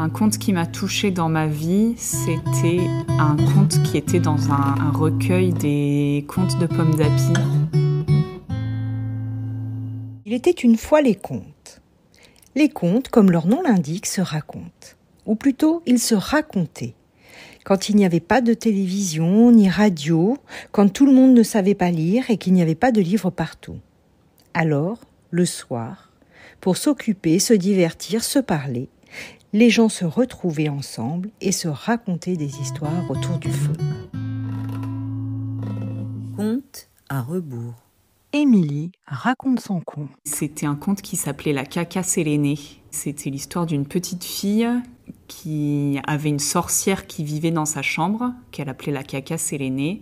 Un conte qui m'a touchée dans ma vie, c'était un conte qui était dans un recueil des contes de Pomme d'Api. Il était une fois les contes. Les contes, comme leur nom l'indique, se racontent. Ou plutôt, ils se racontaient. Quand il n'y avait pas de télévision ni radio, quand tout le monde ne savait pas lire et qu'il n'y avait pas de livres partout. Alors, le soir, pour s'occuper, se divertir, se parler, les gens se retrouvaient ensemble et se racontaient des histoires autour du feu. Conte à rebours. Émilie raconte son conte. C'était un conte qui s'appelait La Caca Sélénée. C'était l'histoire d'une petite fille qui avait une sorcière qui vivait dans sa chambre, qu'elle appelait la Caca Sélénée.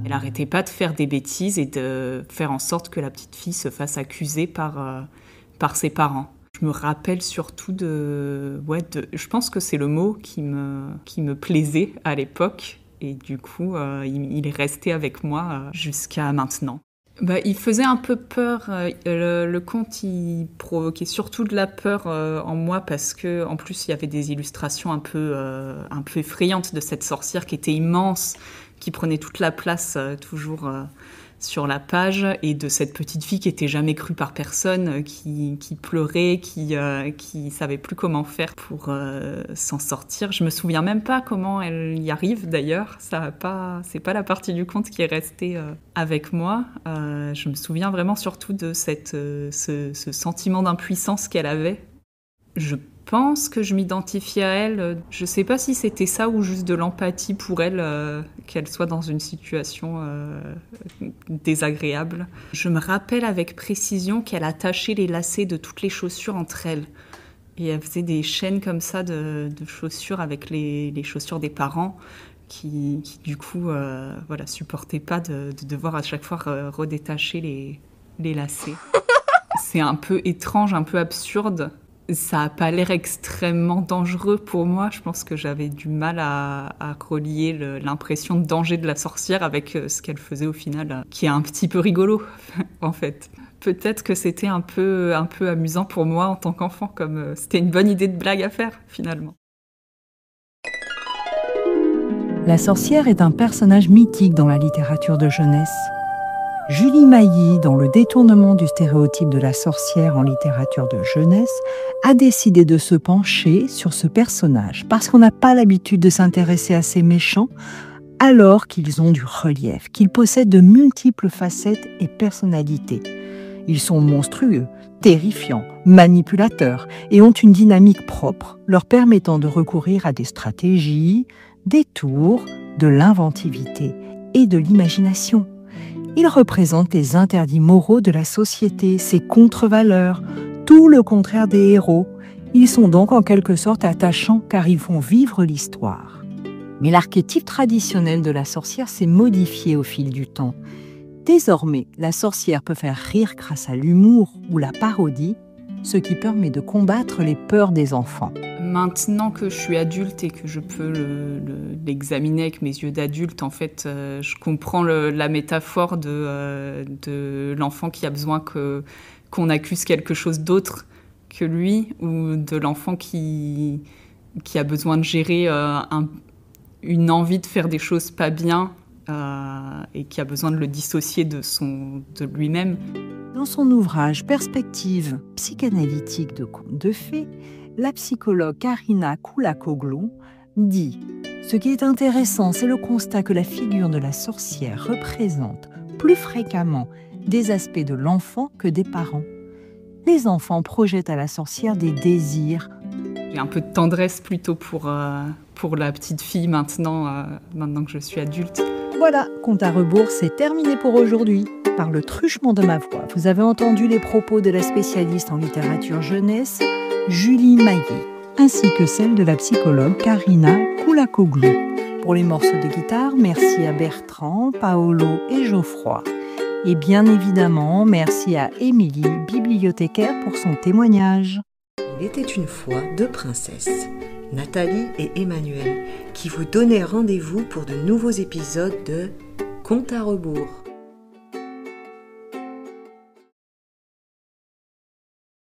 Elle n'arrêtait pas de faire des bêtises et de faire en sorte que la petite fille se fasse accuser par ses parents. Je me rappelle surtout je pense que c'est le mot qui me plaisait à l'époque. Et du coup, il est resté avec moi jusqu'à maintenant. Il faisait un peu peur. Le conte, il provoquait surtout de la peur en moi parce que, en plus, il y avait des illustrations un peu effrayantes de cette sorcière qui était immense, qui prenait toute la place toujours sur la page, et de cette petite fille qui était jamais crue par personne, qui pleurait, qui savait plus comment faire pour s'en sortir. Je me souviens même pas comment elle y arrive d'ailleurs. C'est pas la partie du conte qui est restée avec moi. Je me souviens vraiment surtout de ce sentiment d'impuissance qu'elle avait. Je pense que je m'identifiais à elle. Je sais pas si c'était ça ou juste de l'empathie pour elle, qu'elle soit dans une situation désagréable. Je me rappelle avec précision qu'elle attachait les lacets de toutes les chaussures entre elles. Et elle faisait des chaînes comme ça de chaussures avec les chaussures des parents qui du coup, supportaient pas de devoir à chaque fois redétacher les lacets. C'est un peu étrange, un peu absurde. Ça n'a pas l'air extrêmement dangereux pour moi. Je pense que j'avais du mal à relier l'impression de danger de la sorcière avec ce qu'elle faisait au final, qui est un petit peu rigolo, en fait. Peut-être que c'était un peu amusant pour moi en tant qu'enfant, comme c'était une bonne idée de blague à faire, finalement. La sorcière est un personnage mythique dans la littérature de jeunesse. Julie Mailly, dans le détournement du stéréotype de la sorcière en littérature de jeunesse, a décidé de se pencher sur ce personnage parce qu'on n'a pas l'habitude de s'intéresser à ces méchants alors qu'ils ont du relief, qu'ils possèdent de multiples facettes et personnalités. Ils sont monstrueux, terrifiants, manipulateurs et ont une dynamique propre leur permettant de recourir à des stratégies, des tours, de l'inventivité et de l'imagination. Ils représentent les interdits moraux de la société, ses contre-valeurs, tout le contraire des héros. Ils sont donc en quelque sorte attachants car ils font vivre l'histoire. Mais l'archétype traditionnel de la sorcière s'est modifié au fil du temps. Désormais, la sorcière peut faire rire grâce à l'humour ou la parodie, ce qui permet de combattre les peurs des enfants. Maintenant que je suis adulte et que je peux l'examiner avec mes yeux d'adulte, en fait, je comprends la métaphore de l'enfant qui a besoin qu'on accuse quelque chose d'autre que lui, ou de l'enfant qui a besoin de gérer une envie de faire des choses pas bien et qui a besoin de le dissocier de lui-même. Dans son ouvrage « Perspective psychanalytique de contes de fées », la psychologue Karina Koulakoglu dit « Ce qui est intéressant, c'est le constat que la figure de la sorcière représente plus fréquemment des aspects de l'enfant que des parents. Les enfants projettent à la sorcière des désirs. » J'ai un peu de tendresse plutôt pour la petite fille maintenant que je suis adulte. Voilà, Conte à rebours, c'est terminé pour aujourd'hui. Par le truchement de ma voix, vous avez entendu les propos de la spécialiste en littérature jeunesse, Julie Mailly, ainsi que celle de la psychologue Karina Koulakoglu. Pour les morceaux de guitare, merci à Bertrand, Paolo et Geoffroy. Et bien évidemment, merci à Émilie, bibliothécaire, pour son témoignage. Il était une fois deux princesses, Nathalie et Emmanuel, qui vous donnaient rendez-vous pour de nouveaux épisodes de Conte à rebours.